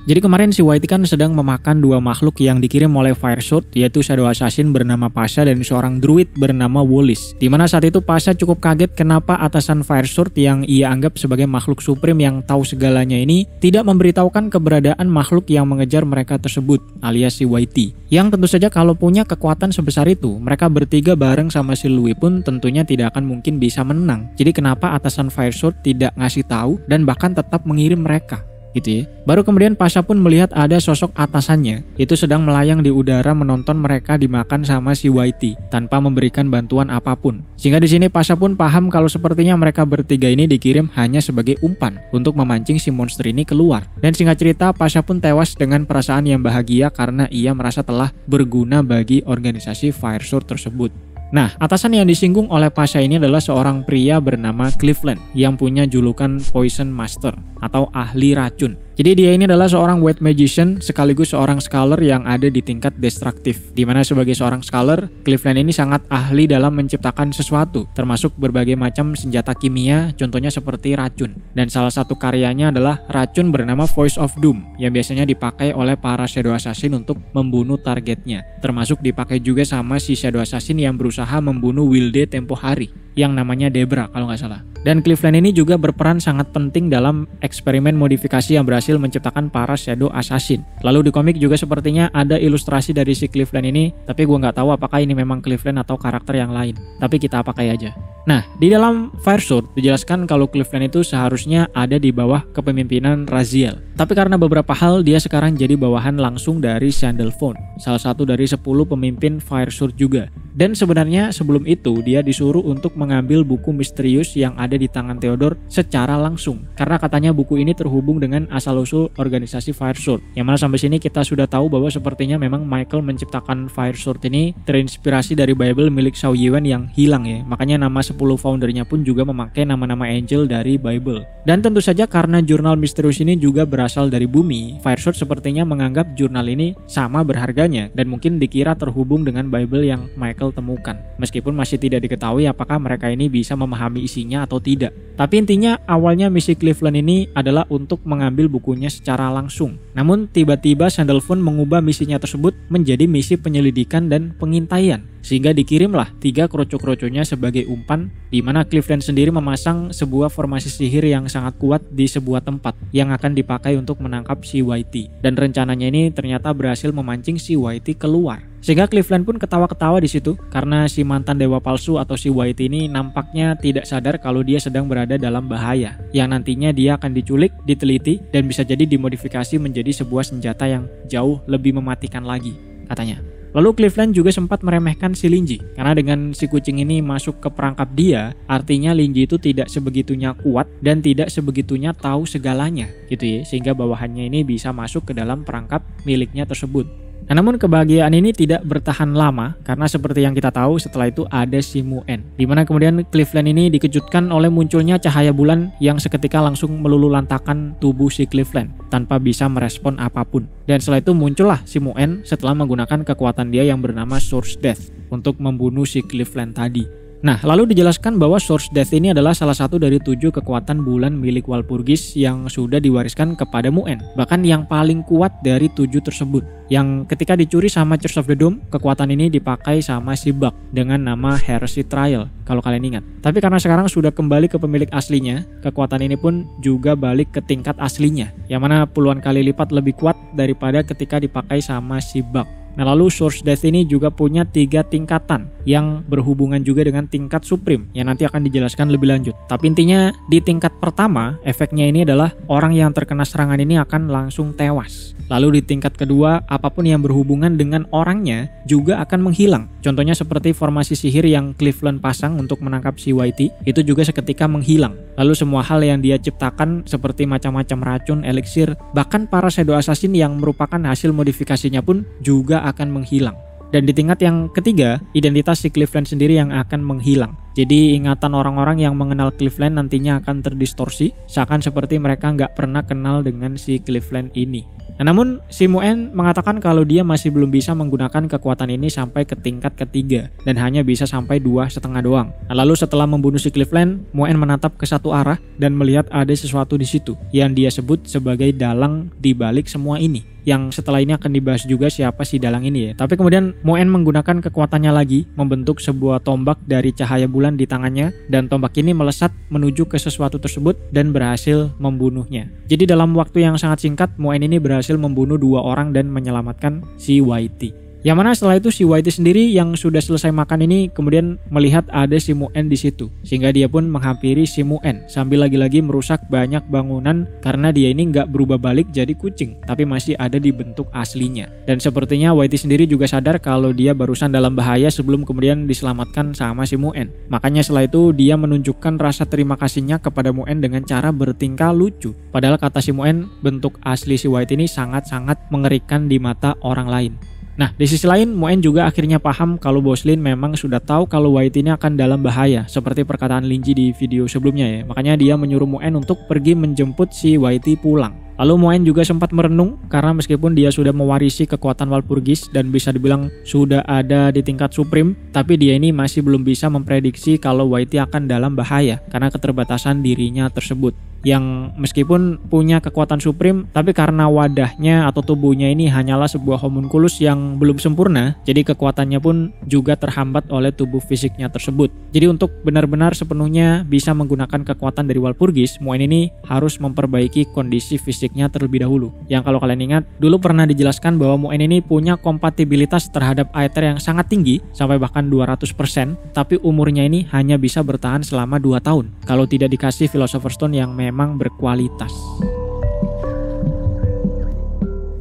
Jadi kemarin si Whitey kan sedang memakan dua makhluk yang dikirim oleh Fire Sword, yaitu Shadow Assassin bernama Pasha dan seorang druid bernama Wallis. Dimana saat itu Pasha cukup kaget kenapa atasan Fire Sword yang ia anggap sebagai makhluk supreme yang tahu segalanya ini tidak memberitahukan keberadaan makhluk yang mengejar mereka tersebut, alias si Whitey. Yang tentu saja kalau punya kekuatan sebesar itu, mereka bertiga bareng sama si Louis pun tentunya tidak akan mungkin bisa menang. Jadi kenapa atasan Fire Sword tidak ngasih tahu dan bahkan tetap mengirim mereka? Gitu ya. Baru kemudian Pasha pun melihat ada sosok atasannya itu sedang melayang di udara menonton mereka dimakan sama si Whitey tanpa memberikan bantuan apapun. Sehingga di sini Pasha pun paham kalau sepertinya mereka bertiga ini dikirim hanya sebagai umpan untuk memancing si monster ini keluar. Dan singkat cerita Pasha pun tewas dengan perasaan yang bahagia karena ia merasa telah berguna bagi organisasi Fire Sword tersebut. Nah, atasan yang disinggung oleh Pasha ini adalah seorang pria bernama Cleveland yang punya julukan Poison Master atau ahli racun. Jadi dia ini adalah seorang white magician sekaligus seorang scholar yang ada di tingkat destruktif. Dimana sebagai seorang scholar, Cleveland ini sangat ahli dalam menciptakan sesuatu, termasuk berbagai macam senjata kimia, contohnya seperti racun. Dan salah satu karyanya adalah racun bernama Voice of Doom yang biasanya dipakai oleh para Shadow Assassin untuk membunuh targetnya. Termasuk dipakai juga sama si Shadow Assassin yang berusaha membunuh Wilde tempo hari, yang namanya Debra kalau nggak salah. Dan Cleveland ini juga berperan sangat penting dalam eksperimen modifikasi yang berhasil menciptakan para Shadow Assassin. Lalu di komik juga sepertinya ada ilustrasi dari si Cleveland ini, tapi gue nggak tahu apakah ini memang Cleveland atau karakter yang lain. Tapi kita pakai aja. Nah, di dalam Fire Sword dijelaskan kalau Cleveland itu seharusnya ada di bawah kepemimpinan Raziel. Tapi karena beberapa hal dia sekarang jadi bawahan langsung dari Sandalphon, salah satu dari 10 pemimpin Fire Sword juga. Dan sebenarnya sebelum itu dia disuruh untuk mengambil buku misterius yang ada di tangan Theodore secara langsung. Karena katanya buku ini terhubung dengan asal-usul organisasi Fire Sword. Yang mana sampai sini kita sudah tahu bahwa sepertinya memang Michael menciptakan Fire Sword ini terinspirasi dari Bible milik Xiao Yiwen yang hilang ya. Makanya nama 10 foundernya pun juga memakai nama-nama angel dari Bible. Dan tentu saja karena jurnal misterius ini juga berasal dari bumi, Fire Sword sepertinya menganggap jurnal ini sama berharganya dan mungkin dikira terhubung dengan Bible yang Michael temukan. Meskipun masih tidak diketahui apakah mereka ini bisa memahami isinya atau tidak. Tapi intinya awalnya misi Cleveland ini adalah untuk mengambil bukunya secara langsung. Namun tiba-tiba Sandalphon mengubah misinya tersebut menjadi misi penyelidikan dan pengintaian. Sehingga dikirimlah 3 kroco-kroconya sebagai umpan, di mana Cleveland sendiri memasang sebuah formasi sihir yang sangat kuat di sebuah tempat yang akan dipakai untuk menangkap si Whitey. Dan rencananya ini ternyata berhasil memancing si Whitey keluar. Sehingga Cleveland pun ketawa-ketawa di situ karena si mantan dewa palsu atau si Whitey ini nampaknya tidak sadar kalau dia sedang berada dalam bahaya. Yang nantinya dia akan diculik, diteliti, dan bisa jadi dimodifikasi menjadi sebuah senjata yang jauh lebih mematikan lagi, katanya. Lalu Cleveland juga sempat meremehkan si Linji, karena dengan si kucing ini masuk ke perangkap dia, artinya Linji itu tidak sebegitunya kuat dan tidak sebegitunya tahu segalanya, gitu ya, sehingga bawahannya ini bisa masuk ke dalam perangkap miliknya tersebut. Nah, namun kebahagiaan ini tidak bertahan lama karena seperti yang kita tahu setelah itu ada si Muen, dimana kemudian Cleveland ini dikejutkan oleh munculnya cahaya bulan yang seketika langsung meluluhlantakkan tubuh si Cleveland tanpa bisa merespon apapun. Dan setelah itu muncullah si Muen setelah menggunakan kekuatan dia yang bernama Source Death untuk membunuh si Cleveland tadi. Nah, lalu dijelaskan bahwa Source Death ini adalah salah satu dari 7 kekuatan bulan milik Walpurgis yang sudah diwariskan kepada Muen. Bahkan yang paling kuat dari 7 tersebut. Yang ketika dicuri sama Church of the Dome, kekuatan ini dipakai sama si Buck dengan nama Heresy Trial, kalau kalian ingat. Tapi karena sekarang sudah kembali ke pemilik aslinya, kekuatan ini pun juga balik ke tingkat aslinya, yang mana puluhan kali lipat lebih kuat daripada ketika dipakai sama si Buck. Nah, lalu Source Death ini juga punya 3 tingkatan yang berhubungan juga dengan tingkat Supreme yang nanti akan dijelaskan lebih lanjut. Tapi intinya di tingkat pertama efeknya ini adalah orang yang terkena serangan ini akan langsung tewas. Lalu di tingkat kedua apapun yang berhubungan dengan orangnya juga akan menghilang. Contohnya seperti formasi sihir yang Cleveland pasang untuk menangkap si Whitey itu juga seketika menghilang. Lalu semua hal yang dia ciptakan seperti macam-macam racun, eliksir, bahkan para Shadow Assassin yang merupakan hasil modifikasinya pun juga akan menghilang. Dan di tingkat yang ketiga, identitas si Cleveland sendiri yang akan menghilang. Jadi ingatan orang-orang yang mengenal Cleveland nantinya akan terdistorsi, seakan seperti mereka nggak pernah kenal dengan si Cleveland ini. Nah, namun si Muen mengatakan kalau dia masih belum bisa menggunakan kekuatan ini sampai ke tingkat ketiga dan hanya bisa sampai 2,5 doang. Nah, lalu setelah membunuh si Cleveland, Muen menatap ke satu arah dan melihat ada sesuatu di situ yang dia sebut sebagai dalang di balik semua ini. Yang setelah ini akan dibahas juga siapa si dalang ini ya. Tapi kemudian Muen menggunakan kekuatannya lagi, membentuk sebuah tombak dari cahaya bulan di tangannya, dan tombak ini melesat menuju ke sesuatu tersebut dan berhasil membunuhnya. Jadi dalam waktu yang sangat singkat, Muen ini berhasil membunuh 2 orang dan menyelamatkan si Whitey. Yang mana setelah itu si Whitey sendiri yang sudah selesai makan ini kemudian melihat ada si Muen di situ, sehingga dia pun menghampiri si Muen sambil lagi-lagi merusak banyak bangunan karena dia ini nggak berubah balik jadi kucing, tapi masih ada di bentuk aslinya. Dan sepertinya Whitey sendiri juga sadar kalau dia barusan dalam bahaya sebelum kemudian diselamatkan sama si Muen. Makanya setelah itu dia menunjukkan rasa terima kasihnya kepada Muen dengan cara bertingkah lucu. Padahal kata si Muen, bentuk asli si Whitey ini sangat-sangat mengerikan di mata orang lain. Nah, di sisi lain, Muen juga akhirnya paham kalau Boslin memang sudah tahu kalau Whitey ini akan dalam bahaya, seperti perkataan Linji di video sebelumnya ya. Makanya dia menyuruh Muen untuk pergi menjemput si Whitey pulang. Lalu Muen juga sempat merenung karena meskipun dia sudah mewarisi kekuatan Walpurgis dan bisa dibilang sudah ada di tingkat supreme, tapi dia ini masih belum bisa memprediksi kalau Whitey akan dalam bahaya karena keterbatasan dirinya tersebut. Yang meskipun punya kekuatan supreme, tapi karena wadahnya atau tubuhnya ini hanyalah sebuah homunculus yang belum sempurna, jadi kekuatannya pun juga terhambat oleh tubuh fisiknya tersebut. Jadi untuk benar-benar sepenuhnya bisa menggunakan kekuatan dari Walpurgis, Muen ini harus memperbaiki kondisi fisiknya terlebih dahulu. Yang kalau kalian ingat, dulu pernah dijelaskan bahwa Muen ini punya kompatibilitas terhadap Aether yang sangat tinggi, sampai bahkan 200%, tapi umurnya ini hanya bisa bertahan selama 2 tahun, kalau tidak dikasih Philosopher's Stone yang memang berkualitas.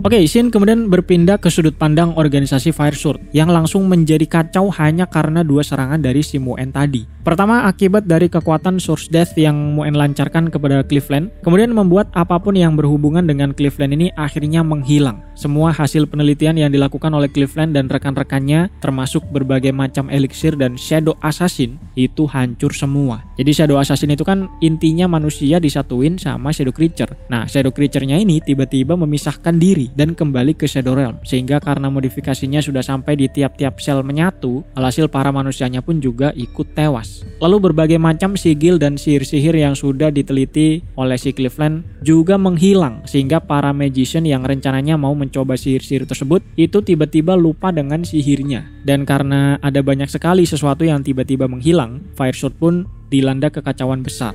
Oke, Shin kemudian berpindah ke sudut pandang organisasi Fire Sword yang langsung menjadi kacau hanya karena 2 serangan dari si Muen tadi. Pertama, akibat dari kekuatan Source Death yang Muen lancarkan kepada Cleveland, kemudian membuat apapun yang berhubungan dengan Cleveland ini akhirnya menghilang. Semua hasil penelitian yang dilakukan oleh Cleveland dan rekan-rekannya, termasuk berbagai macam elixir dan Shadow Assassin, itu hancur semua. Jadi Shadow Assassin itu kan intinya manusia disatuin sama Shadow Creature. Nah, Shadow Creature-nya ini tiba-tiba memisahkan diri dan kembali ke Shadow Realm, sehingga karena modifikasinya sudah sampai di tiap-tiap sel menyatu, alhasil para manusianya pun juga ikut tewas. Lalu berbagai macam sigil dan sihir-sihir yang sudah diteliti oleh si Cleveland juga menghilang, sehingga para magician yang rencananya mau mencoba sihir-sihir tersebut itu tiba-tiba lupa dengan sihirnya. Dan karena ada banyak sekali sesuatu yang tiba-tiba menghilang, Fire Sword pun dilanda kekacauan besar.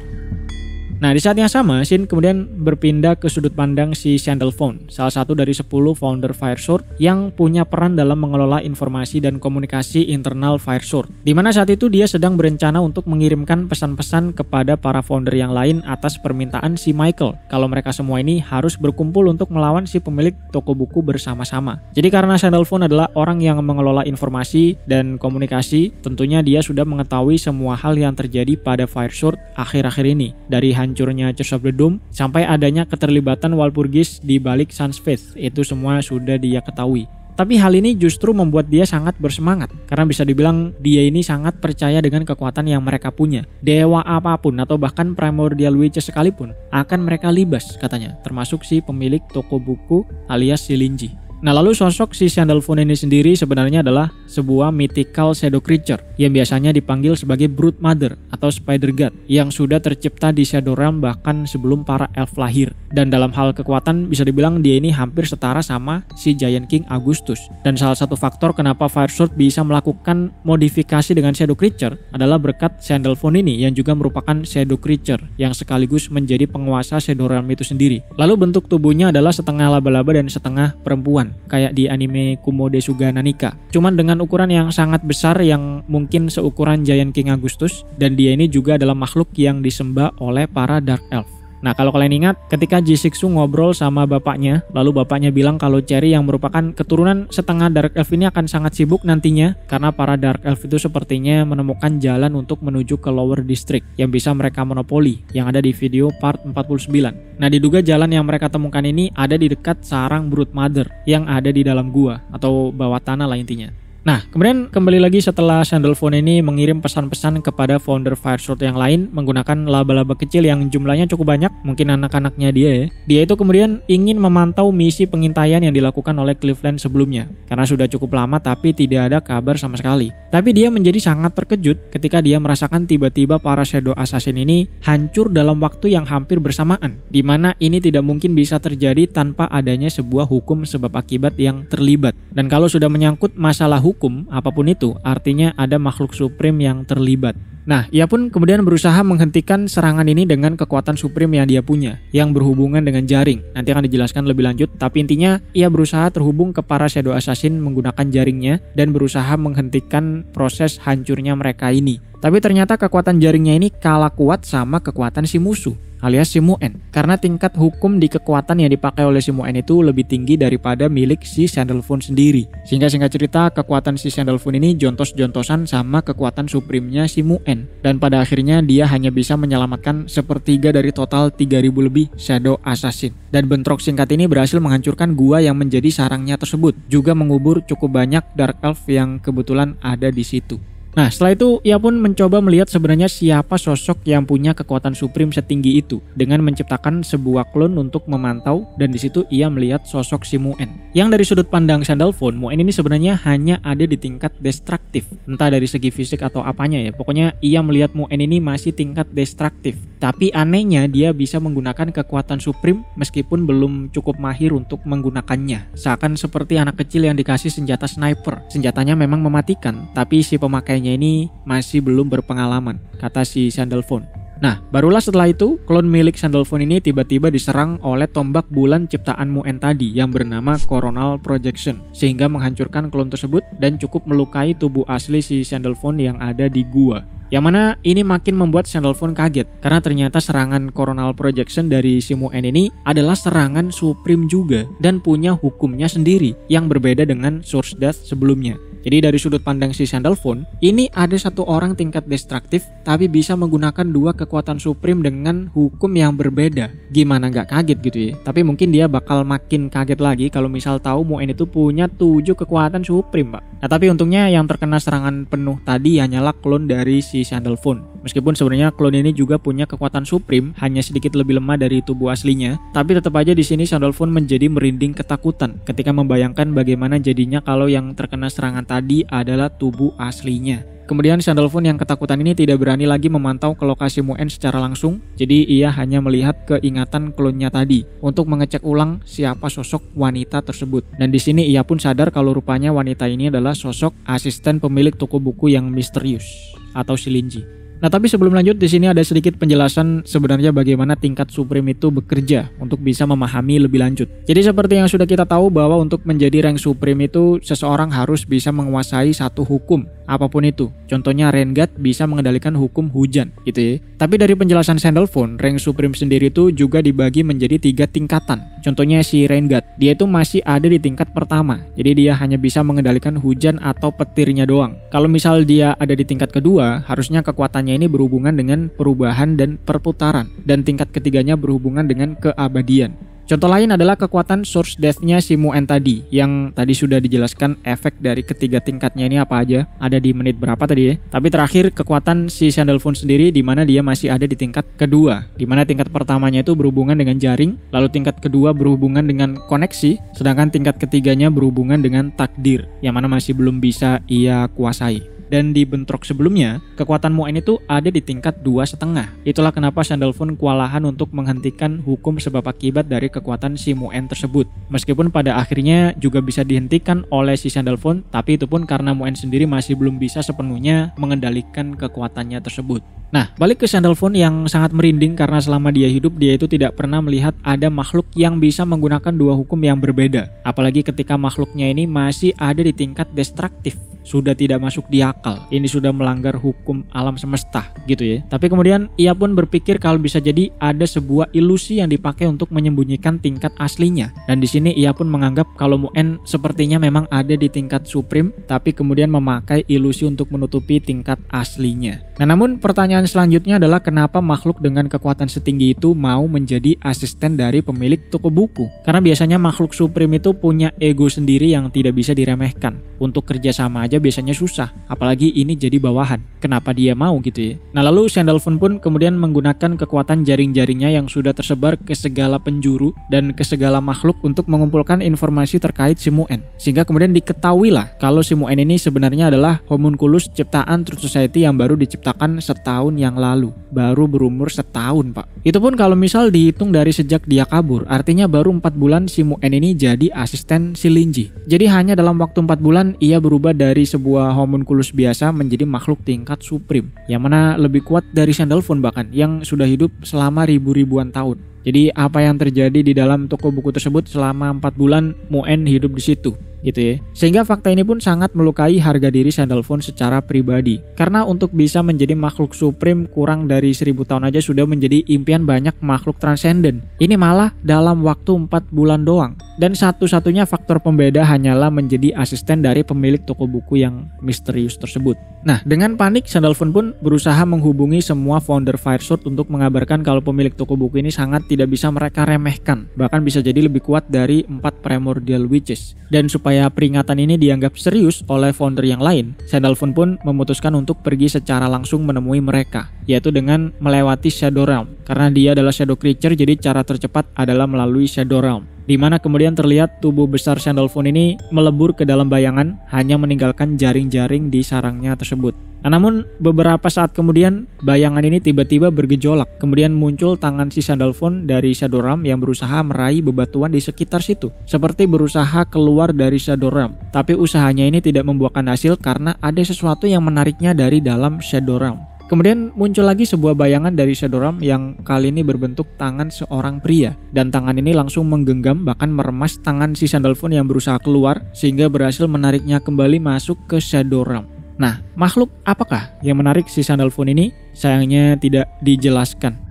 Nah, di saat yang sama, Shin kemudian berpindah ke sudut pandang si Sandalphon, salah satu dari 10 founder Fire Sword yang punya peran dalam mengelola informasi dan komunikasi internal Fire Sword. Dimana saat itu dia sedang berencana untuk mengirimkan pesan-pesan kepada para founder yang lain atas permintaan si Michael, kalau mereka semua ini harus berkumpul untuk melawan si pemilik toko buku bersama-sama. Jadi karena Sandalphon adalah orang yang mengelola informasi dan komunikasi, tentunya dia sudah mengetahui semua hal yang terjadi pada Fire Sword akhir-akhir ini, dari hancurnya Church of the Doom sampai adanya keterlibatan Walpurgis di balik Sun's Faith, itu semua sudah dia ketahui. Tapi hal ini justru membuat dia sangat bersemangat, karena bisa dibilang dia ini sangat percaya dengan kekuatan yang mereka punya. Dewa apapun atau bahkan primordial witches sekalipun akan mereka libas katanya, termasuk si pemilik toko buku alias si Linji. Nah, lalu sosok si Sandalphon ini sendiri sebenarnya adalah sebuah mythical shadow creature yang biasanya dipanggil sebagai Brood Mother atau Spider God yang sudah tercipta di Shadow Realm bahkan sebelum para elf lahir. Dan dalam hal kekuatan bisa dibilang dia ini hampir setara sama si Giant King Augustus. Dan salah satu faktor kenapa Fire Sword bisa melakukan modifikasi dengan shadow creature adalah berkat Sandalphon ini yang juga merupakan shadow creature yang sekaligus menjadi penguasa Shadow Realm itu sendiri. Lalu bentuk tubuhnya adalah setengah laba-laba dan setengah perempuan, kayak di anime Kumodesuga Nanika. Cuman dengan ukuran yang sangat besar yang mungkin seukuran Giant King Augustus, dan dia ini juga adalah makhluk yang disembah oleh para Dark Elf. Nah, kalau kalian ingat ketika Jisixu ngobrol sama bapaknya, lalu bapaknya bilang kalau Cherry yang merupakan keturunan setengah Dark Elf ini akan sangat sibuk nantinya karena para Dark Elf itu sepertinya menemukan jalan untuk menuju ke Lower District yang bisa mereka monopoli, yang ada di video part 49. Nah, diduga jalan yang mereka temukan ini ada di dekat sarang Brood Mother yang ada di dalam gua atau bawah tanah lah intinya. Nah, kemudian kembali lagi setelah Sandalphon ini mengirim pesan-pesan kepada founder Firesword yang lain menggunakan laba-laba kecil yang jumlahnya cukup banyak, mungkin anak-anaknya dia ya. Dia itu kemudian ingin memantau misi pengintaian yang dilakukan oleh Cleveland sebelumnya, karena sudah cukup lama tapi tidak ada kabar sama sekali. Tapi dia menjadi sangat terkejut ketika dia merasakan tiba-tiba para Shadow Assassin ini hancur dalam waktu yang hampir bersamaan, di mana ini tidak mungkin bisa terjadi tanpa adanya sebuah hukum sebab akibat yang terlibat. Dan kalau sudah menyangkut masalah hukum, apapun itu, artinya ada makhluk supreme yang terlibat. Nah, ia pun kemudian berusaha menghentikan serangan ini dengan kekuatan supreme yang dia punya, yang berhubungan dengan jaring. Nanti akan dijelaskan lebih lanjut, tapi intinya ia berusaha terhubung ke para Shadow Assassin menggunakan jaringnya dan berusaha menghentikan proses hancurnya mereka ini. Tapi ternyata kekuatan jaringnya ini kalah kuat sama kekuatan si musuh, alias si Mu'en, karena tingkat hukum di kekuatan yang dipakai oleh si Mu'en itu lebih tinggi daripada milik si Sandalphon sendiri. Sehingga singkat cerita, kekuatan si Sandalphon ini jontos-jontosan sama kekuatan supremenya si Mu'en, dan pada akhirnya dia hanya bisa menyelamatkan sepertiga dari total 3000 lebih Shadow Assassin. Dan bentrok singkat ini berhasil menghancurkan gua yang menjadi sarangnya tersebut, juga mengubur cukup banyak Dark Elf yang kebetulan ada di situ. Nah, setelah itu ia pun mencoba melihat sebenarnya siapa sosok yang punya kekuatan supreme setinggi itu dengan menciptakan sebuah klon untuk memantau, dan di situ ia melihat sosok si Mu'en. Yang dari sudut pandang Sandalphon, Mu'en ini sebenarnya hanya ada di tingkat destruktif, entah dari segi fisik atau apanya ya. Pokoknya ia melihat Mu'en ini masih tingkat destruktif. Tapi anehnya dia bisa menggunakan kekuatan supreme meskipun belum cukup mahir untuk menggunakannya. Seakan seperti anak kecil yang dikasih senjata sniper. Senjatanya memang mematikan, tapi si pemakainya ini masih belum berpengalaman, kata si Sandalphon. Nah, barulah setelah itu, klon milik Sandalphon ini tiba-tiba diserang oleh tombak bulan ciptaan Mu'en tadi yang bernama Coronal Projection, sehingga menghancurkan klon tersebut dan cukup melukai tubuh asli si Sandalphon yang ada di gua. Yang mana ini makin membuat Sandalphon kaget, karena ternyata serangan Coronal Projection dari si Mu'en ini adalah serangan supreme juga dan punya hukumnya sendiri yang berbeda dengan Source Death sebelumnya. Jadi dari sudut pandang si Sandalphon, ini ada satu orang tingkat destruktif tapi bisa menggunakan dua kekuatan supreme dengan hukum yang berbeda. Gimana nggak kaget gitu ya? Tapi mungkin dia bakal makin kaget lagi kalau misal tahu Mu'en itu punya 7 kekuatan supreme, Pak. Nah, tapi untungnya yang terkena serangan penuh tadi hanyalah klon dari si Sandalphon. Meskipun sebenarnya klon ini juga punya kekuatan supreme, hanya sedikit lebih lemah dari tubuh aslinya, tapi tetap aja di sini Sandalphon menjadi merinding ketakutan ketika membayangkan bagaimana jadinya kalau yang terkena serangan tadi adalah tubuh aslinya. Kemudian Sandalphon yang ketakutan ini tidak berani lagi memantau ke lokasi Mu'en secara langsung, jadi ia hanya melihat keingatan klonnya tadi untuk mengecek ulang siapa sosok wanita tersebut. Dan di sini ia pun sadar kalau rupanya wanita ini adalah sosok asisten pemilik toko buku yang misterius atau si Linji. Nah, tapi sebelum lanjut, di sini ada sedikit penjelasan sebenarnya bagaimana tingkat supreme itu bekerja untuk bisa memahami lebih lanjut. Jadi seperti yang sudah kita tahu bahwa untuk menjadi rank supreme itu seseorang harus bisa menguasai satu hukum, apapun itu. Contohnya Rengat bisa mengendalikan hukum hujan, gitu ya. Tapi dari penjelasan Sandalphon, rank supreme sendiri itu juga dibagi menjadi 3 tingkatan. Contohnya si Rengat, dia itu masih ada di tingkat pertama. Jadi dia hanya bisa mengendalikan hujan atau petirnya doang. Kalau misal dia ada di tingkat kedua, harusnya kekuatannya ini berhubungan dengan perubahan dan perputaran, dan tingkat ketiganya berhubungan dengan keabadian. Contoh lain adalah kekuatan Source Death-nya si Mu'en tadi, yang tadi sudah dijelaskan efek dari ketiga tingkatnya ini apa aja, ada di menit berapa tadi ya. Tapi terakhir kekuatan si Sandalphon sendiri di mana dia masih ada di tingkat kedua, di mana tingkat pertamanya itu berhubungan dengan jaring, lalu tingkat kedua berhubungan dengan koneksi, sedangkan tingkat ketiganya berhubungan dengan takdir, yang mana masih belum bisa ia kuasai. Dan di bentrok sebelumnya, kekuatan Mu'en itu ada di tingkat 2,5. Itulah kenapa Sandalphon kewalahan untuk menghentikan hukum sebab akibat dari kekuatan si Mu'en tersebut. Meskipun pada akhirnya juga bisa dihentikan oleh si Sandalphon, tapi itu pun karena Mu'en sendiri masih belum bisa sepenuhnya mengendalikan kekuatannya tersebut. Nah, balik ke Sandalphon yang sangat merinding karena selama dia hidup, dia itu tidak pernah melihat ada makhluk yang bisa menggunakan dua hukum yang berbeda. Apalagi ketika makhluknya ini masih ada di tingkat destruktif, sudah tidak masuk di akal. akal, ini sudah melanggar hukum alam semesta gitu ya. Tapi kemudian ia pun berpikir kalau bisa jadi ada sebuah ilusi yang dipakai untuk menyembunyikan tingkat aslinya. Dan di sini ia pun menganggap kalau Mu'en sepertinya memang ada di tingkat supreme, tapi kemudian memakai ilusi untuk menutupi tingkat aslinya. Nah, namun pertanyaan selanjutnya adalah kenapa makhluk dengan kekuatan setinggi itu mau menjadi asisten dari pemilik toko buku? Karena biasanya makhluk supreme itu punya ego sendiri yang tidak bisa diremehkan. Untuk kerjasama aja biasanya susah, apalagi ini jadi bawahan. Kenapa dia mau gitu ya? Nah, lalu Sandalphon pun kemudian menggunakan kekuatan jaring-jaringnya yang sudah tersebar ke segala penjuru dan ke segala makhluk untuk mengumpulkan informasi terkait si Mu'en. Sehingga kemudian diketahuilah kalau si Mu'en ini sebenarnya adalah homunculus ciptaan Truth Society yang baru diciptakan setahun yang lalu. Baru berumur setahun, Pak. Itu pun kalau misal dihitung dari sejak dia kabur, artinya baru 4 bulan si Mu'en ini jadi asisten si Linji. Jadi hanya dalam waktu 4 bulan ia berubah dari sebuah homunculus biasa menjadi makhluk tingkat supreme, yang mana lebih kuat dari Sandalphon bahkan, yang sudah hidup selama ribu-ribuan tahun. Jadi apa yang terjadi di dalam toko buku tersebut selama 4 bulan Mu'en hidup di situ gitu ya. Sehingga fakta ini pun sangat melukai harga diri Sandalphon secara pribadi. Karena untuk bisa menjadi makhluk supreme kurang dari 1000 tahun aja sudah menjadi impian banyak makhluk transenden. Ini malah dalam waktu 4 bulan doang. Dan satu-satunya faktor pembeda hanyalah menjadi asisten dari pemilik toko buku yang misterius tersebut. Nah, dengan panik Sandalphon pun berusaha menghubungi semua founder Firesword untuk mengabarkan kalau pemilik toko buku ini sangat tidak bisa mereka remehkan. Bahkan bisa jadi lebih kuat dari 4 Primordial Witches. Dan supaya peringatan ini dianggap serius oleh founder yang lain, Sandalphon pun memutuskan untuk pergi secara langsung menemui mereka, yaitu dengan melewati Shadow Realm. Karena dia adalah Shadow Creature, jadi cara tercepat adalah melalui Shadow Realm. Di mana kemudian terlihat tubuh besar Sandalphon ini melebur ke dalam bayangan, hanya meninggalkan jaring-jaring di sarangnya tersebut. Nah, namun beberapa saat kemudian bayangan ini tiba-tiba bergejolak. Kemudian muncul tangan si Sandalphon dari Shadow Realm yang berusaha meraih bebatuan di sekitar situ, seperti berusaha keluar dari Shadow Realm. Tapi usahanya ini tidak membuahkan hasil karena ada sesuatu yang menariknya dari dalam Shadow Realm. Kemudian muncul lagi sebuah bayangan dari Shadow Realm yang kali ini berbentuk tangan seorang pria. Dan tangan ini langsung menggenggam bahkan meremas tangan si Sandalphon yang berusaha keluar sehingga berhasil menariknya kembali masuk ke Shadow Realm. Nah, makhluk apakah yang menarik si Sandalphon ini? Sayangnya tidak dijelaskan.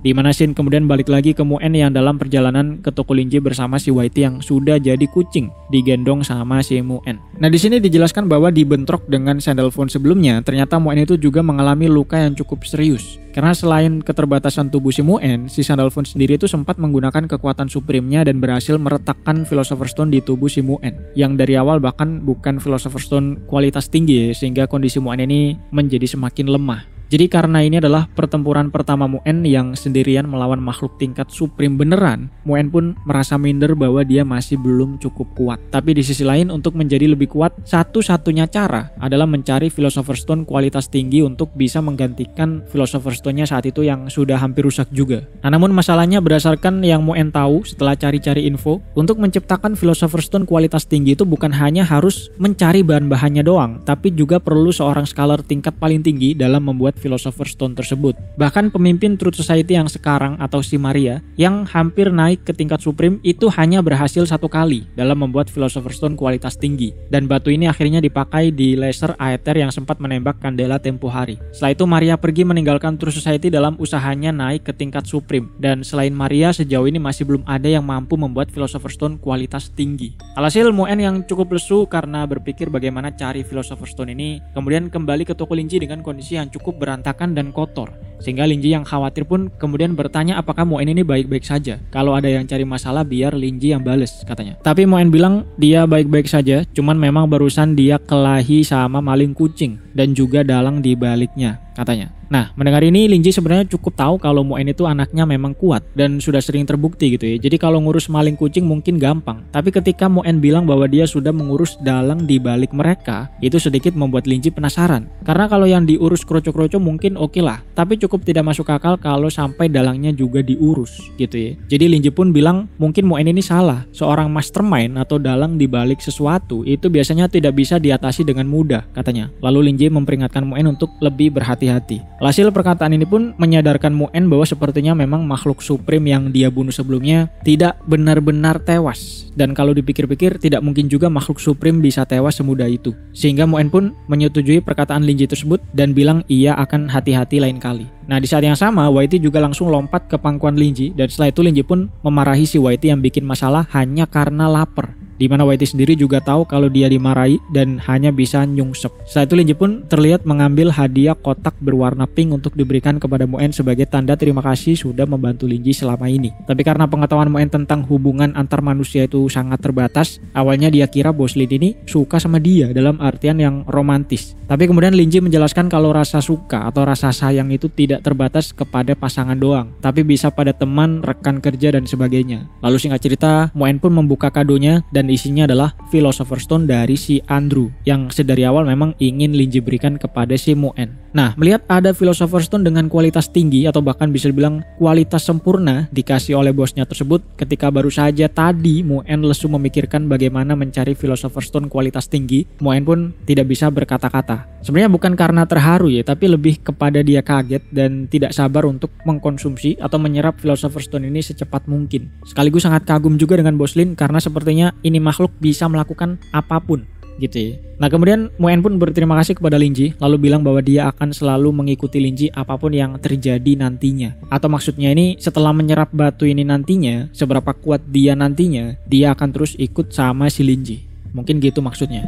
Di mana Shin kemudian balik lagi ke Mu'en yang dalam perjalanan ke toko Linji bersama si Whitey yang sudah jadi kucing digendong sama si Mu'en. Nah, di sini dijelaskan bahwa dibentrok dengan Sandalphon sebelumnya, ternyata Mu'en itu juga mengalami luka yang cukup serius. Karena selain keterbatasan tubuh si Mu'en, si Sandalphon sendiri itu sempat menggunakan kekuatan supremenya dan berhasil meretakkan Philosopher's Stone di tubuh si Mu'en. Yang dari awal bahkan bukan Philosopher's Stone kualitas tinggi ya, sehingga kondisi Mu'en ini menjadi semakin lemah. Jadi karena ini adalah pertempuran pertama Mu'en yang sendirian melawan makhluk tingkat supreme beneran, Mu'en pun merasa minder bahwa dia masih belum cukup kuat. Tapi di sisi lain untuk menjadi lebih kuat, satu-satunya cara adalah mencari Philosopher's Stone kualitas tinggi untuk bisa menggantikan Philosopher's Stone-nya saat itu yang sudah hampir rusak juga. Nah, namun masalahnya berdasarkan yang Mu'en tahu setelah cari-cari info, untuk menciptakan Philosopher's Stone kualitas tinggi itu bukan hanya harus mencari bahan-bahannya doang, tapi juga perlu seorang scholar tingkat paling tinggi dalam membuat Philosopher's Stone tersebut. Bahkan pemimpin Truth Society yang sekarang atau si Maria yang hampir naik ke tingkat supreme itu hanya berhasil 1 kali dalam membuat Philosopher's Stone kualitas tinggi. Dan batu ini akhirnya dipakai di laser Aether yang sempat menembak Candela tempo hari. Setelah itu Maria pergi meninggalkan Truth Society dalam usahanya naik ke tingkat supreme. Dan selain Maria sejauh ini masih belum ada yang mampu membuat Philosopher's Stone kualitas tinggi. Alhasil Mu'en yang cukup lesu karena berpikir bagaimana cari Philosopher's Stone ini kemudian kembali ke toko Linji dengan kondisi yang cukup berantakan dan kotor. Sehingga Linji yang khawatir pun kemudian bertanya apakah Mu'en ini baik-baik saja. Kalau ada yang cari masalah biar Linji yang bales katanya. Tapi Mu'en bilang dia baik-baik saja, cuman memang barusan dia kelahi sama maling kucing dan juga dalang di baliknya katanya. Nah, mendengar ini Linji sebenarnya cukup tahu kalau Mu'en itu anaknya memang kuat dan sudah sering terbukti gitu ya. Jadi kalau ngurus maling kucing mungkin gampang. Tapi ketika Mu'en bilang bahwa dia sudah mengurus dalang di balik mereka, itu sedikit membuat Linji penasaran. Karena kalau yang diurus kroco-kroco mungkin oke lah, tapi cukup tidak masuk akal kalau sampai dalangnya juga diurus gitu ya. Jadi Linji pun bilang mungkin Mu'en ini salah. Seorang mastermind atau dalang di balik sesuatu itu biasanya tidak bisa diatasi dengan mudah katanya. Lalu Linji memperingatkan Mu'en untuk lebih berhati-hati. Alhasil perkataan ini pun menyadarkan Mu'en bahwa sepertinya memang makhluk supreme yang dia bunuh sebelumnya tidak benar-benar tewas. Dan kalau dipikir-pikir tidak mungkin juga makhluk supreme bisa tewas semudah itu. Sehingga Mu'en pun menyetujui perkataan Linji tersebut dan bilang ia akan hati-hati lain kali. Nah di saat yang sama Whitey juga langsung lompat ke pangkuan Linji dan setelah itu Linji pun memarahi si Whitey yang bikin masalah hanya karena lapar. Dimana Whitey sendiri juga tahu kalau dia dimarahi dan hanya bisa nyungsep. Setelah itu Linji pun terlihat mengambil hadiah kotak berwarna pink untuk diberikan kepada Mu'en sebagai tanda terima kasih sudah membantu Linji selama ini. Tapi karena pengetahuan Mu'en tentang hubungan antar manusia itu sangat terbatas, awalnya dia kira bos Lin ini suka sama dia dalam artian yang romantis. Tapi kemudian Linji menjelaskan kalau rasa suka atau rasa sayang itu tidak terbatas kepada pasangan doang, tapi bisa pada teman, rekan kerja dan sebagainya. Lalu singkat cerita, Mu'en pun membuka kadonya dan isinya adalah Philosopher's Stone dari si Andrew yang sedari awal memang ingin Linji berikan kepada si Mu'en. Nah, melihat ada Philosopher's Stone dengan kualitas tinggi atau bahkan bisa dibilang kualitas sempurna dikasih oleh bosnya tersebut, ketika baru saja tadi Mu'en lesu memikirkan bagaimana mencari Philosopher's Stone kualitas tinggi, Mu'en pun tidak bisa berkata-kata. Sebenarnya bukan karena terharu ya, tapi lebih kepada dia kaget dan tidak sabar untuk mengkonsumsi atau menyerap Philosopher's Stone ini secepat mungkin. Sekaligus sangat kagum juga dengan bos Lin karena sepertinya ini makhluk bisa melakukan apapun gitu ya. Nah kemudian Mu'en pun berterima kasih kepada Linji lalu bilang bahwa dia akan selalu mengikuti Linji apapun yang terjadi nantinya. Atau maksudnya ini setelah menyerap batu ini nantinya, seberapa kuat dia nantinya, dia akan terus ikut sama si Linji. Mungkin gitu maksudnya.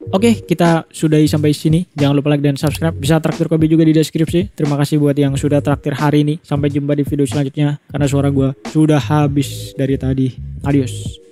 Oke, kita sudahi sampai sini. Jangan lupa like dan subscribe. Bisa traktir Kobe juga di deskripsi. Terima kasih buat yang sudah traktir hari ini. Sampai jumpa di video selanjutnya. Karena suara gue sudah habis dari tadi. Adios.